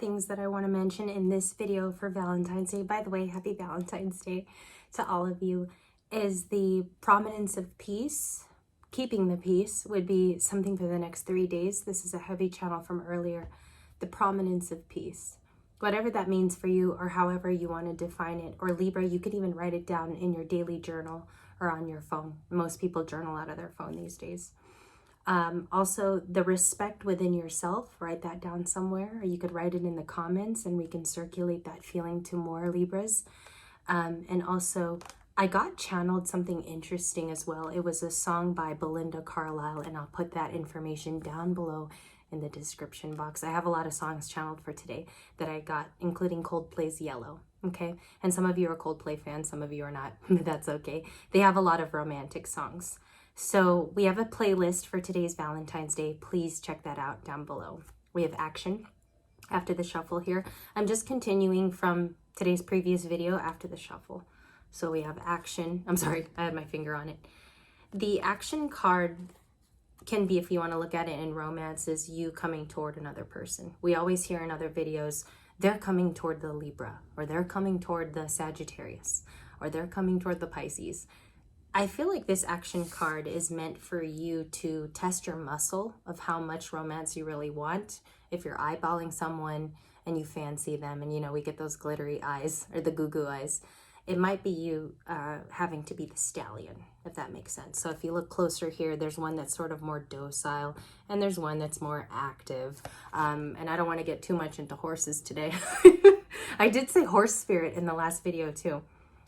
things that I want to mention in this video for Valentine's Day. By the way, happy Valentine's Day to all of you. Is the prominence of peace. Keeping the peace would be something for the next 3 days. This is a heavy channel from earlier. The prominence of peace. Whatever that means for you, or however you want to define it. Or Libra, you could even write it down in your daily journal or on your phone. Most people journal out of their phone these days. Also, the respect within yourself, write that down somewhere, or you could write it in the comments and we can circulate that feeling to more Libras. And also, I got channeled something interesting as well. It was a song by Belinda, Carlisle, and I'll put that information down below in the description box. I have a lot of songs channeled for today that I got, including Coldplay's Yellow, okay? And some of you are Coldplay fans, some of you are not, but that's okay. They have a lot of romantic songs. So we have a playlist for today's Valentine's Day. Please check that out down below. We have action after the shuffle here. I'm just continuing from today's previous video after the shuffle. So we have action. I'm sorry, I had my finger on it. The action card can be, if you want to look at it in romance, is you coming toward another person. We always hear in other videos, they're coming toward the Libra, or they're coming toward the Sagittarius, or they're coming toward the Pisces. I feel like this action card is meant for you to test your muscle of how much romance you really want. If you're eyeballing someone and you fancy them, and you know, we get those glittery eyes or the goo-goo eyes, it might be you having to be the stallion, if that makes sense. So if you look closer here, there's one that's sort of more docile and there's one that's more active. And I don't want to get too much into horses today. I did say horse spirit in the last video too.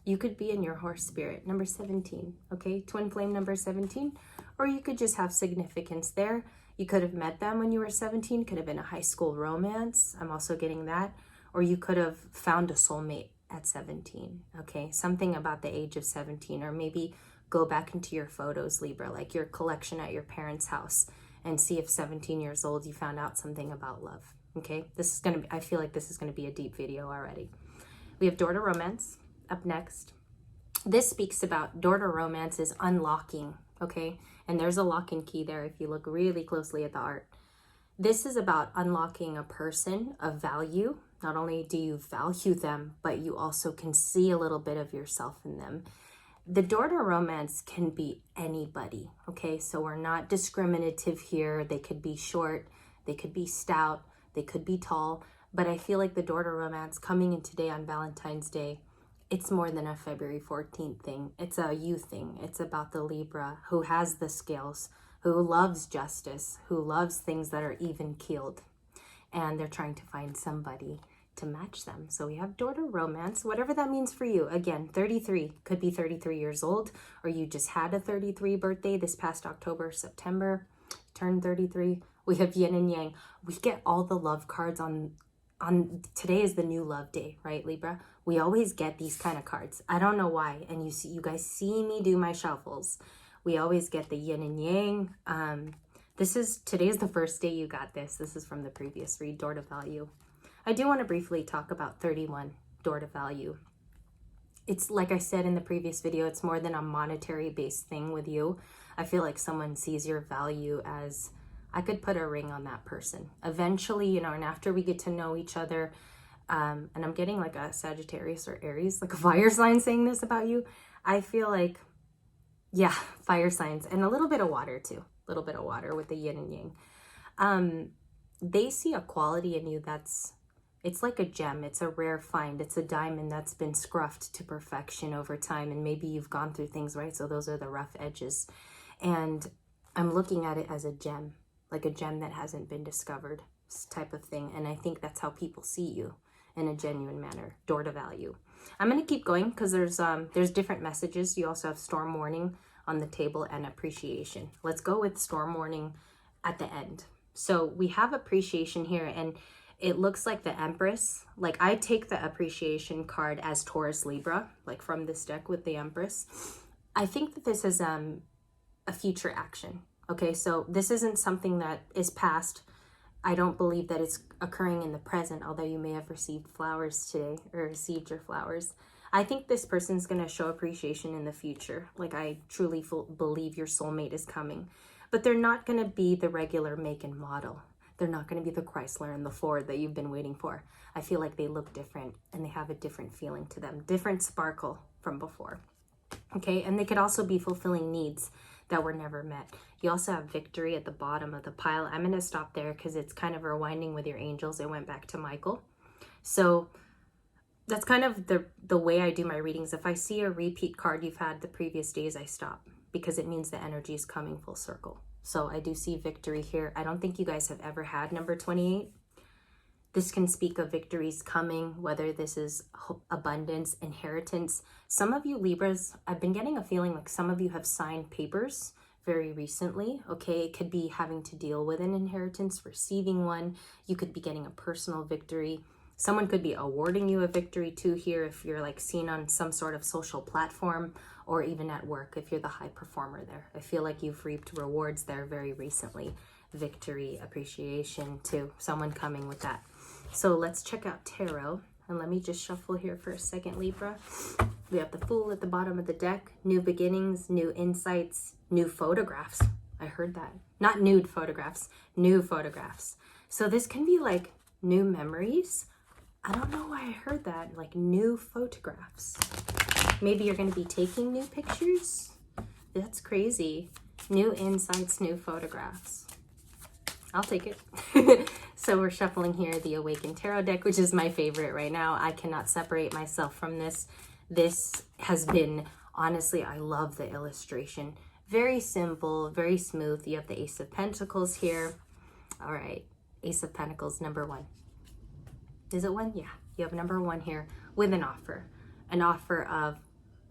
You could be in your horse spirit, number 17, okay? Twin flame number 17, or you could just have significance there. You could have met them when you were 17, could have been a high school romance. I'm also getting that. Or you could have found a soulmate at 17, okay? Something about the age of 17, or maybe go back into your photos, Libra, like your collection at your parents' house, and see if 17 years old you found out something about love, okay? This is gonna be, I feel like this is gonna be a deep video already. We have door to romance. Up next, this speaks about door to romance is unlocking, okay? And there's a lock and key there if you look really closely at the art. This is about unlocking a person of value. Not only do you value them, but you also can see a little bit of yourself in them. The door to romance can be anybody, okay? So we're not discriminative here. They could be short, they could be stout, they could be tall, but I feel like the door to romance coming in today on Valentine's Day, it's more than a February 14th thing. It's a you thing. It's about the Libra who has the scales, who loves justice, who loves things that are even keeled. And they're trying to find somebody to match them. So we have door to romance, whatever that means for you. Again, 33, could be 33 years old, or you just had a 33 birthday this past October, September, turned 33. We have yin and yang. We get all the love cards on today is the new love day, right, Libra? We always get these kind of cards. I don't know why. And you guys see me do my shuffles. We always get the yin and yang. Today is the first day you got this. This is from the previous read, door to value. I do want to briefly talk about 31, door to value. It's like I said in the previous video, it's more than a monetary based thing with you. I feel like someone sees your value as, I could put a ring on that person. Eventually, you know, and after we get to know each other, and I'm getting like a Sagittarius or Aries, like a fire sign saying this about you. I feel like, yeah, fire signs, and a little bit of water too. A little bit of water with the yin and yang. They see a quality in you it's like a gem. It's a rare find. It's a diamond that's been scruffed to perfection over time. And maybe you've gone through things, right? So those are the rough edges. And I'm looking at it as a gem, like a gem that hasn't been discovered type of thing. And I think that's how people see you in a genuine manner, door to value. I'm going to keep going because there's different messages. You also have storm warning on the table and appreciation. Let's go with storm warning at the end. So we have appreciation here, and it looks like the Empress. Like I take the appreciation card as Taurus Libra, like from this deck with the Empress. I think that this is a future action. Okay, so this isn't something that is past. I don't believe that it's occurring in the present, although you may have received flowers today or received your flowers. I think this person's going to show appreciation in the future. Like I truly believe your soulmate is coming, but they're not going to be the regular make and model. They're not going to be the Chrysler and the Ford that you've been waiting for. I feel like they look different and they have a different feeling to them, different sparkle from before. Okay, and they could also be fulfilling needs that were never met. You also have victory at the bottom of the pile. I'm going to stop there because it's kind of rewinding with your angels. It went back to Michael. So that's kind of the way I do my readings. If I see a repeat card you've had the previous days, I stop because it means the energy is coming full circle. So I do see victory here. I don't think you guys have ever had number 28. This can speak of victories coming, whether this is abundance, inheritance. Some of you Libras, I've been getting a feeling like some of you have signed papers very recently, okay? It could be having to deal with an inheritance, receiving one. You could be getting a personal victory. Someone could be awarding you a victory too here if you're like seen on some sort of social platform or even at work if you're the high performer there. I feel like you've reaped rewards there very recently. Victory, appreciation too. Someone coming with that. So let's check out tarot. And let me just shuffle here for a second, Libra. We have the Fool at the bottom of the deck. New beginnings, new insights, new photographs. I heard that. Not nude photographs, new photographs. So this can be like new memories. I don't know why I heard that. Like new photographs. Maybe you're going to be taking new pictures. That's crazy. New insights, new photographs. I'll take it. So we're shuffling here the Awakened Tarot deck, which is my favorite right now. I cannot separate myself from this. This has been, honestly, I love the illustration. Very simple, very smooth. You have the Ace of Pentacles here. All right, Ace of Pentacles, number 1. Is it 1? Yeah, you have number 1 here with an offer. An offer of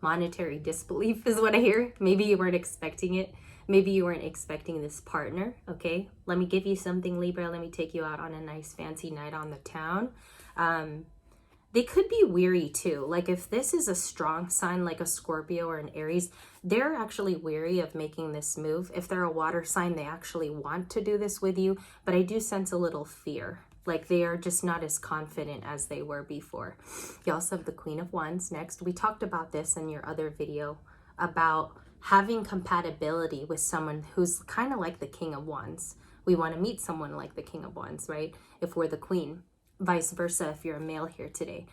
monetary disbelief is what I hear. Maybe you weren't expecting it. Maybe you weren't expecting this partner, okay? Let me give you something, Libra. Let me take you out on a nice fancy night on the town. They could be weary too. Like if this is a strong sign like a Scorpio or an Aries, they're actually weary of making this move. If they're a water sign, they actually want to do this with you, but I do sense a little fear. Like they are just not as confident as they were before. You also have the Queen of Wands next. We talked about this in your other video about having compatibility with someone who's kind of like the King of Wands. We want to meet someone like the King of Wands, right? If we're the Queen. Vice versa if you're a male here today.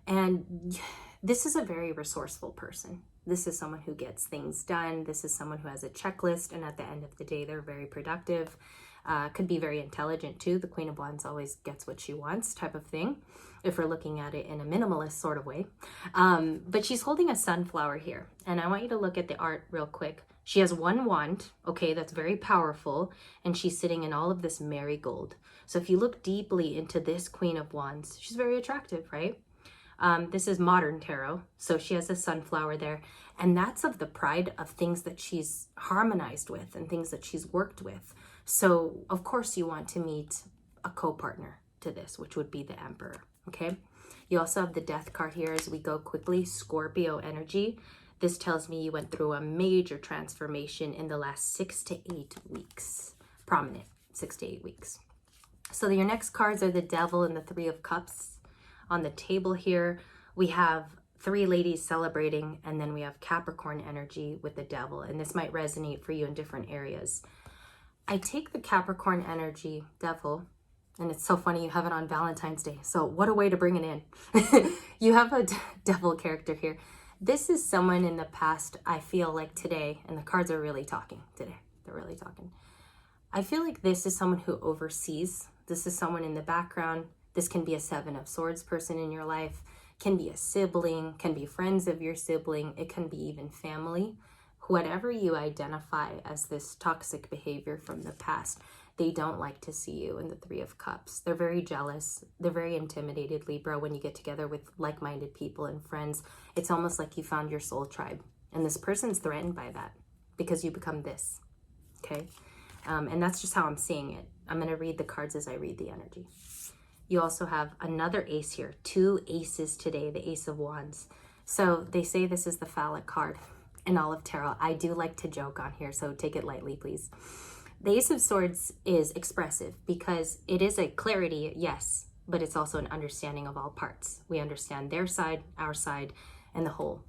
And this is a very resourceful person. This is someone who gets things done. This is someone who has a checklist, and at the end of the day, they're very productive. Could be very intelligent too. The Queen of Wands always gets what she wants type of thing, if we're looking at it in a minimalist sort of way. But she's holding a sunflower here. And I want you to look at the art real quick. She has one wand, okay, that's very powerful. And she's sitting in all of this marigold. So if you look deeply into this Queen of Wands, she's very attractive, right? This is modern tarot. So she has a sunflower there. And that's of the pride of things that she's harmonized with and things that she's worked with. So of course you want to meet a co-partner to this, which would be the Emperor, okay? You also have the Death card here as we go quickly, Scorpio energy. This tells me you went through a major transformation in the last 6 to 8 weeks. Prominent, 6 to 8 weeks. So your next cards are the Devil and the Three of Cups. On the table here, we have 3 ladies celebrating, and then we have Capricorn energy with the Devil. And this might resonate for you in different areas. I take the Capricorn energy, Devil, and it's so funny you have it on Valentine's Day. So what a way to bring it in. You have a Devil character here. This is someone in the past, I feel like today, and the cards are really talking today. They're really talking. I feel like this is someone who oversees. This is someone in the background. This can be a 7 of Swords person in your life, can be a sibling, can be friends of your sibling. It can be even family. Whatever you identify as this toxic behavior from the past, they don't like to see you in the 3 of Cups. They're very jealous. They're very intimidated, Libra, when you get together with like-minded people and friends. It's almost like you found your soul tribe. And this person's threatened by that because you become this, okay? And that's just how I'm seeing it. I'm going to read the cards as I read the energy. You also have another ace here. 2 aces today, the Ace of Wands. So they say this is the phallic card in all of tarot. I do like to joke on here, so take it lightly, please. The Ace of Swords is expressive because it is a clarity, yes, but it's also an understanding of all parts. We understand their side, our side, and the whole.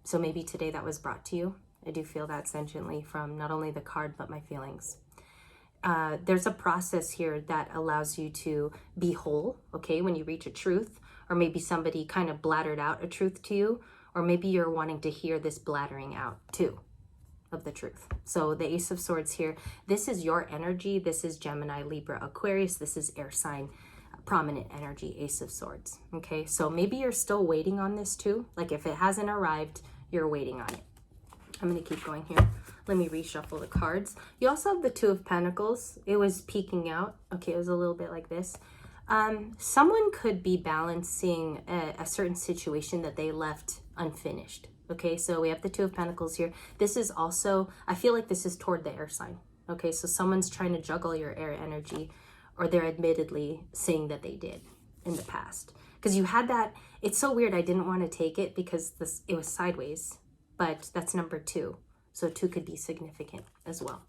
So maybe today that was brought to you. I do feel that sentiently from not only the card, but my feelings. there's a process here that allows you to be whole, okay, when you reach a truth, or maybe somebody kind of blattered out a truth to you, or maybe you're wanting to hear this blattering out too of the truth. So the Ace of Swords here, this is your energy. This is Gemini, Libra, Aquarius. This is air sign, prominent energy, Ace of Swords. Okay, so maybe you're still waiting on this too. Like if it hasn't arrived, you're waiting on it. I'm going to keep going here. Let me reshuffle the cards. You also have the Two of Pentacles. It was peeking out. Okay, it was a little bit like this. Someone could be balancing a certain situation that they left unfinished. Okay, so we have the Two of Pentacles here. This is also, I feel like this is toward the air sign. Okay, so someone's trying to juggle your air energy, or they're admittedly saying that they did in the past. Because you had that, it's so weird. I didn't want to take it because it was sideways, but that's number 2. So 2 could be significant as well.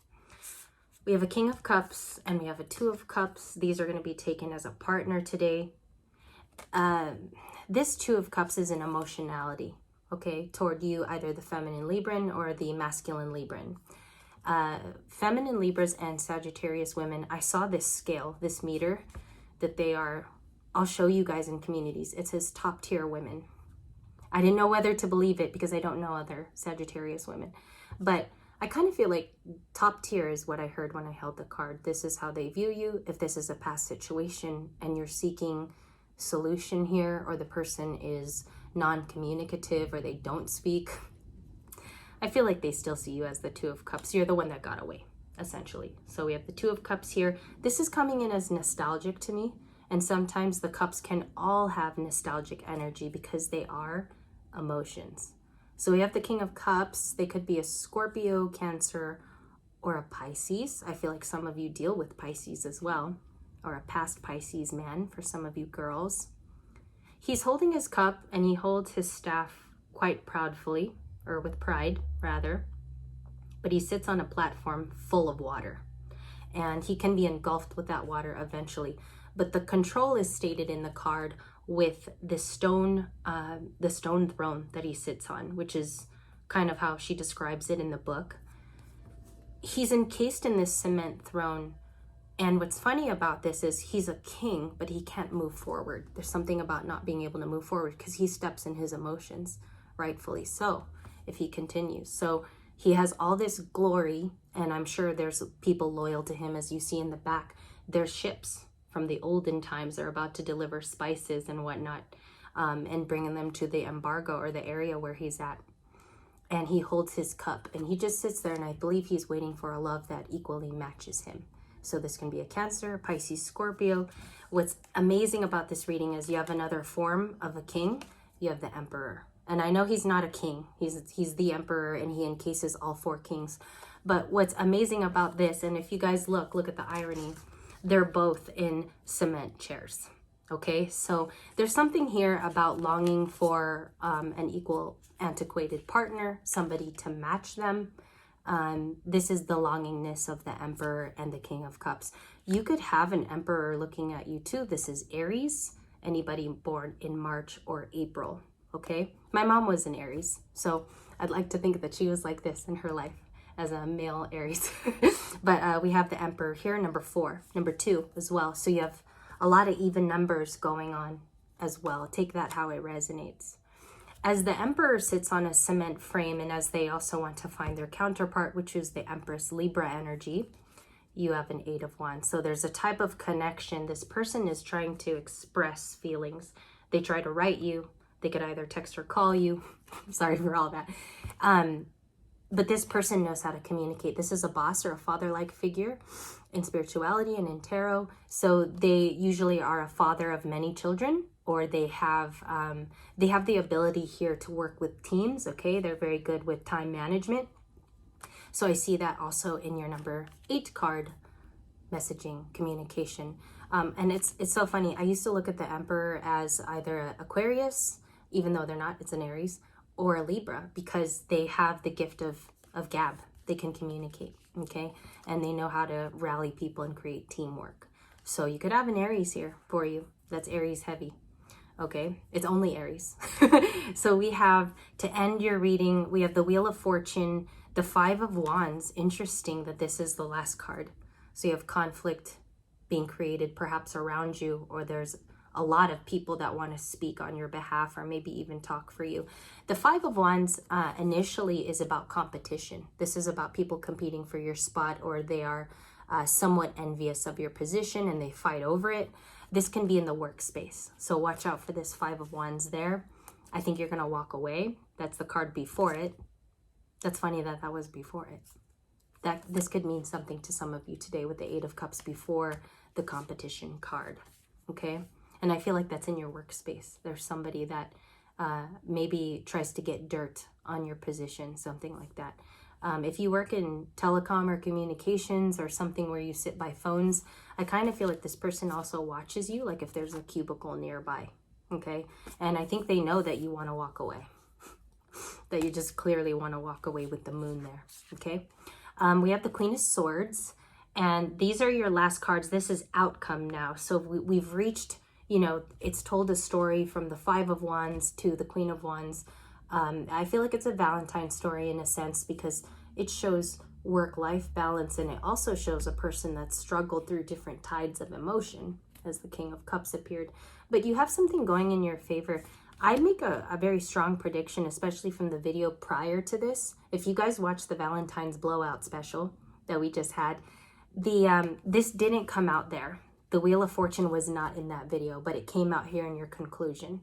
We have a King of Cups and we have a Two of Cups. These are going to be taken as a partner today. This Two of Cups is an emotionality, okay, toward you, either the feminine Libran or the masculine Libran. Feminine Libras and Sagittarius women, I saw this scale, this meter, that they are, I'll show you guys in communities. It says top tier women. I didn't know whether to believe it because I don't know other Sagittarius women. But I kind of feel like top tier is what I heard when I held the card. This is how they view you. If this is a past situation and you're seeking solution here, or the person is non-communicative or they don't speak, I feel like they still see you as the Two of Cups. You're the one that got away, essentially. So we have the Two of Cups here. This is coming in as nostalgic to me. And sometimes the cups can all have nostalgic energy because they are emotions. So we have the King of Cups. They could be a Scorpio, Cancer, or a Pisces. I feel like some of you deal with Pisces as well, or a past Pisces man for some of you girls. He's holding his cup and he holds his staff quite proudly, or with pride rather, but he sits on a platform full of water and he can be engulfed with that water eventually. But the control is stated in the card with the stone throne that he sits on, which is kind of how she describes it in the book. He's encased in this cement throne. And what's funny about this is he's a king, but he can't move forward. There's something about not being able to move forward because he steps in his emotions, rightfully so, if he continues. So he has all this glory, and I'm sure there's people loyal to him. As you see in the back, there's ships from the olden times. They're about to deliver spices and whatnot, and bringing them to the embargo or the area where he's at. And he holds his cup and he just sits there, and I believe he's waiting for a love that equally matches him. So this can be a Cancer, Pisces, Scorpio. What's amazing about this reading is you have another form of a king. You have the Emperor. And I know he's not a king. He's the Emperor, and he encases all 4 kings. But what's amazing about this, and if you guys look at the irony, they're both in cement chairs. Okay, so there's something here about longing for an equal antiquated partner, somebody to match them. This is the longingness of the Emperor and the King of Cups. You could have an Emperor looking at you too. This is Aries, anybody born in March or April. Okay, my mom was an Aries, so I'd like to think that she was like this in her life as a male Aries. But we have the Emperor here, number 4, number 2 as well. So you have a lot of even numbers going on as well. Take that how it resonates. As the Emperor sits on a cement frame, and as they also want to find their counterpart, which is the Empress Libra energy, you have an 8 of Wands. So there's a type of connection. This person is trying to express feelings. They try to write you. They could either text or call you. Sorry for all that. But this person knows how to communicate. This is a boss or a father-like figure in spirituality and in tarot. So they usually are a father of many children, or they have the ability here to work with teams. Okay, they're very good with time management. So I see that also in your number 8 card, messaging, communication. And it's so funny. I used to look at the Emperor as either an Aquarius, even though they're not, it's an Aries, or a Libra, because they have the gift of gab. They can communicate, okay? And they know how to rally people and create teamwork. So you could have an Aries here for you. That's Aries heavy, okay? It's only Aries. So we have, to end your reading, we have the Wheel of Fortune, the 5 of Wands. Interesting that this is the last card. So you have conflict being created perhaps around you, or there's a lot of people that want to speak on your behalf or maybe even talk for you. The Five of Wands initially is about competition. This is about people competing for your spot, or they are somewhat envious of your position and they fight over it. This can be in the workspace. So watch out for this Five of Wands there. I think you're going to walk away. That's the card before it. That's funny that that was before it. This could mean something to some of you today with the Eight of Cups before the competition card. Okay? And I feel like that's in your workspace. There's somebody that maybe tries to get dirt on your position, something like that. If you work in telecom or communications or something where you sit by phones, I kind of feel like this person also watches you, like if there's a cubicle nearby, okay? And I think they know that you want to walk away, that you just clearly want to walk away with the moon there, okay? We have the Queen of Swords, and these are your last cards. This is outcome now. So we've reached, you know, it's told a story from the Five of Wands to the Queen of Wands. I feel like it's a Valentine story in a sense, because it shows work-life balance, and it also shows a person that struggled through different tides of emotion as the King of Cups appeared. But you have something going in your favor. I make a very strong prediction, especially from the video prior to this. If you guys watched the Valentine's blowout special that we just had, this didn't come out there. The Wheel of Fortune was not in that video, but it came out here in your conclusion.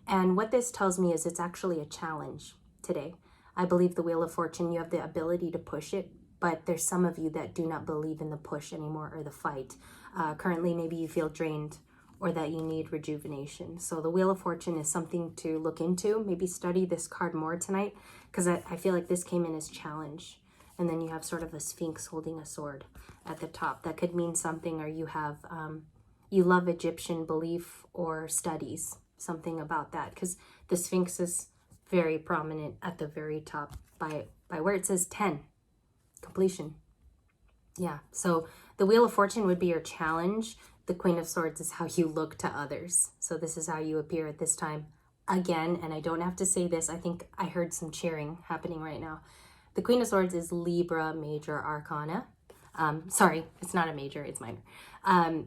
And what this tells me is it's actually a challenge today. I believe the Wheel of Fortune, you have the ability to push it, but there's some of you that do not believe in the push anymore or the fight. Currently, maybe you feel drained or that you need rejuvenation. So the Wheel of Fortune is something to look into. Maybe study this card more tonight, because I feel like this came in as challenge. And then you have sort of a Sphinx holding a sword at the top. That could mean something, or you have, you love Egyptian belief or studies, something about that, because the Sphinx is very prominent at the very top by where it says 10, completion. Yeah, so the Wheel of Fortune would be your challenge. The Queen of Swords is how you look to others. So this is how you appear at this time. Again, and I don't have to say this, I think I heard some cheering happening right now. The Queen of Swords is Libra Major Arcana. Sorry, it's not a major, it's minor.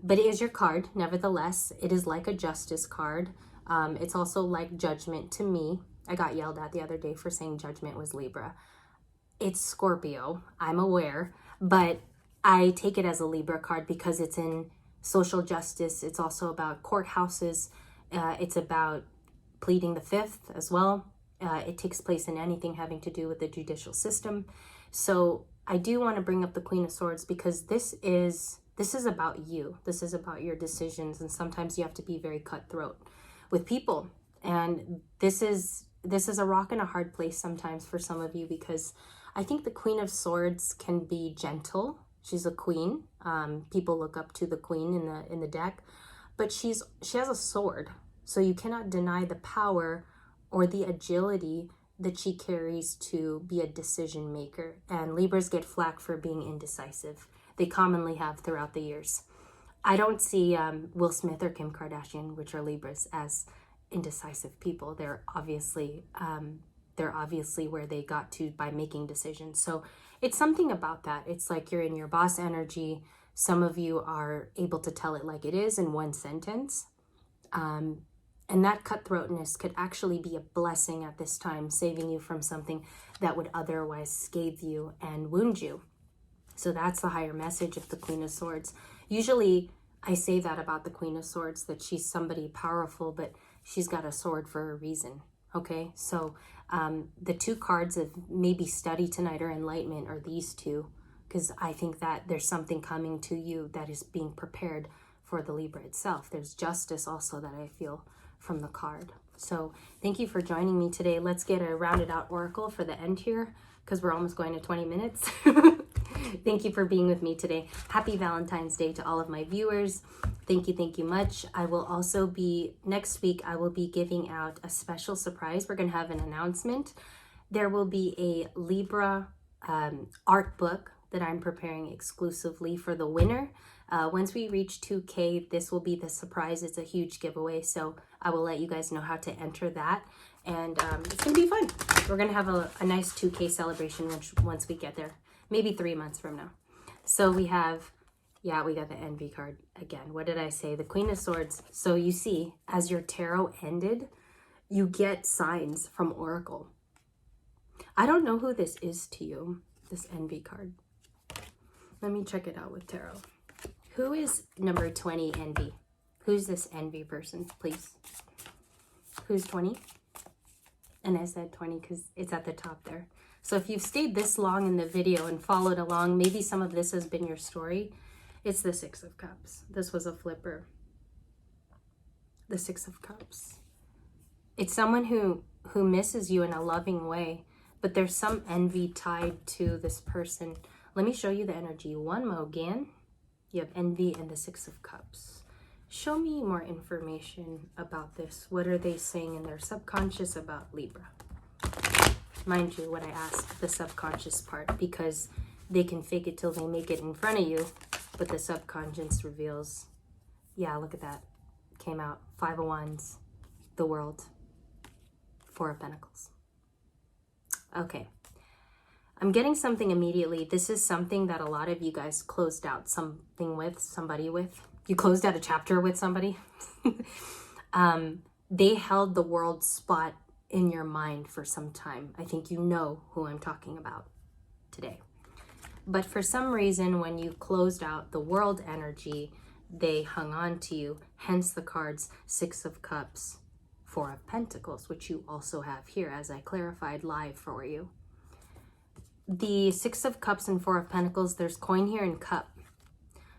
But it is your card, nevertheless. It is like a Justice card. It's also like Judgment to me. I got yelled at the other day for saying Judgment was Libra. It's Scorpio, I'm aware, but I take it as a Libra card because it's in social justice. It's also about courthouses. It's about pleading the fifth as well. It takes place in anything having to do with the judicial system. So I do want to bring up the Queen of Swords because this is about you. This is about your decisions, and sometimes you have to be very cutthroat with people. And this is a rock and a hard place sometimes for some of you, because I think the Queen of Swords can be gentle. She's a queen. People look up to the queen in the deck, but she has a sword, so you cannot deny the power or the agility that she carries to be a decision maker. And Libras get flack for being indecisive. They commonly have throughout the years. I don't see Will Smith or Kim Kardashian, which are Libras, as indecisive people. They're obviously where they got to by making decisions. So it's something about that. It's like you're in your boss energy. Some of you are able to tell it like it is in one sentence. And that cutthroatness could actually be a blessing at this time, saving you from something that would otherwise scathe you and wound you. So that's the higher message of the Queen of Swords. Usually I say that about the Queen of Swords, that she's somebody powerful, but she's got a sword for a reason. Okay, so the two cards of maybe study tonight or enlightenment are these two, because I think that there's something coming to you that is being prepared for the Libra itself. There's justice also that I feel from the card. So thank you for joining me today. Let's get a rounded out oracle for the end here, because we're almost going to 20 minutes. Thank you for being with me today. Happy Valentine's Day to all of my viewers. Thank you much. I will also be, next week, I will be giving out a special surprise. We're going to have an announcement. There will be a Libra art book that I'm preparing exclusively for the winner. Once we reach 2K, this will be the surprise. It's a huge giveaway, so I will let you guys know how to enter that. And it's going to be fun. We're going to have a nice 2K celebration once we get there. Maybe 3 months from now. So we have Yeah, we got the envy card again. What did I say? The Queen of Swords. So you see, as your tarot ended, you get signs from Oracle. I don't know who this is to you, this envy card. Let me check it out with tarot. Who is number 20 envy? Who's this envy person, please? Who's 20? And I said 20 because it's at the top there. So if you've stayed this long in the video and followed along, maybe some of this has been your story. It's the Six of Cups. This was a flipper. The Six of Cups. It's someone who misses you in a loving way, but there's some envy tied to this person. Let me show you the energy one more again. You have envy and the Six of Cups. Show me more information about this. What are they saying in their subconscious about Libra? Mind you, what I asked, the subconscious part, because they can fake it till they make it in front of you, but the subconscious reveals, yeah, look at that. Came out, Five of Wands, the World, Four of Pentacles. Okay. I'm getting something immediately. This is something that a lot of you guys closed out something with, somebody with. You closed out a chapter with somebody. They held the world spot in your mind for some time. I think you know who I'm talking about today. But for some reason, when you closed out the world energy, they hung on to you. Hence the cards Six of Cups, Four of Pentacles, which you also have here, as I clarified live for you. The Six of Cups and Four of Pentacles, there's coin here and cup.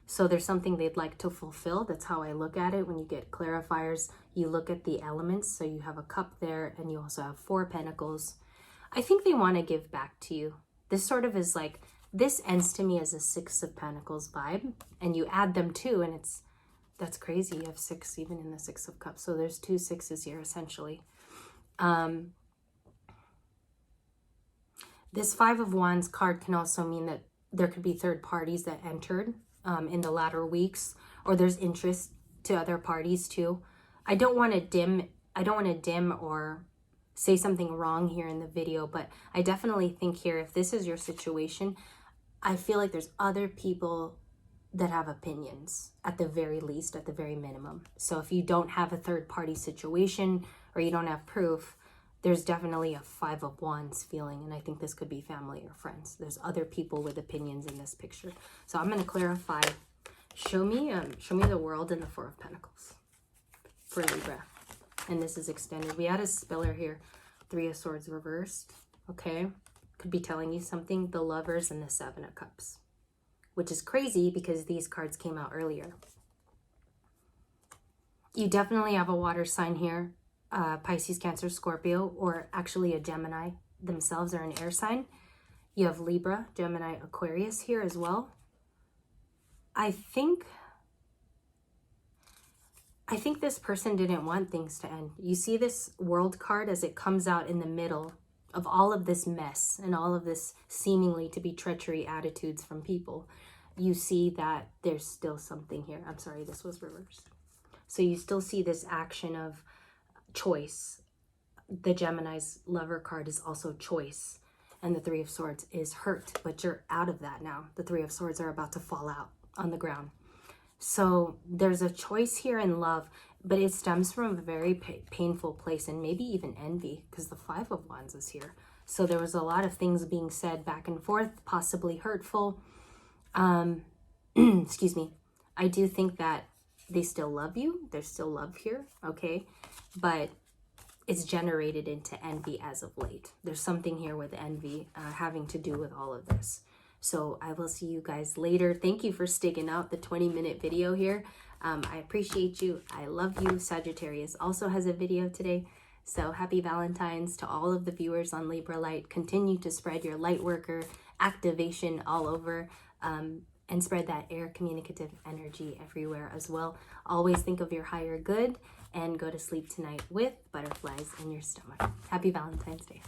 So there's something they'd like to fulfill. That's how I look at it. When you get clarifiers, you look at the elements. So you have a cup there and you also have Four Pentacles. I think they want to give back to you. This sort of is like, this ends to me as a Six of Pentacles vibe. And you add them too, and that's crazy. You have six even in the Six of Cups. So there's two sixes here essentially. This Five of Wands card can also mean that there could be third parties that entered in the latter weeks, or there's interest to other parties too. I don't want to dim or say something wrong here in the video, but I definitely think here, if this is your situation, I feel like there's other people that have opinions at the very least, at the very minimum. So if you don't have a third party situation or you don't have proof, there's definitely a Five of Wands feeling, and I think this could be family or friends. There's other people with opinions in this picture. So I'm going to clarify. Show me the World and the Four of Pentacles for Libra. And this is extended. We had a spiller here. Three of Swords reversed. Okay. Could be telling you something. The Lovers and the Seven of Cups. Which is crazy because these cards came out earlier. You definitely have a water sign here. Pisces, Cancer, Scorpio, or actually a Gemini themselves are an air sign. You have Libra, Gemini, Aquarius here as well. I think this person didn't want things to end. You see this World card as it comes out in the middle of all of this mess and all of this seemingly to be treachery attitudes from people. You see that there's still something here. I'm sorry, this was reversed. So you still see this action of choice. The Gemini's Lover card is also choice. And the Three of Swords is hurt, but you're out of that now. The Three of Swords are about to fall out on the ground. So there's a choice here in love, but it stems from a very painful place and maybe even envy, because the Five of Wands is here. So there was a lot of things being said back and forth, possibly hurtful. Excuse me. I do think that they still love you. There's still love here, okay? But it's generated into envy as of late. There's something here with envy having to do with all of this. So I will see you guys later. Thank you for sticking out the 20-minute video here. I appreciate you. I love you. Sagittarius also has a video today. So happy Valentines to all of the viewers on Libra Light. Continue to spread your light worker activation all over. And spread that air communicative energy everywhere as well. Always think of your higher good and go to sleep tonight with butterflies in your stomach. Happy Valentine's Day.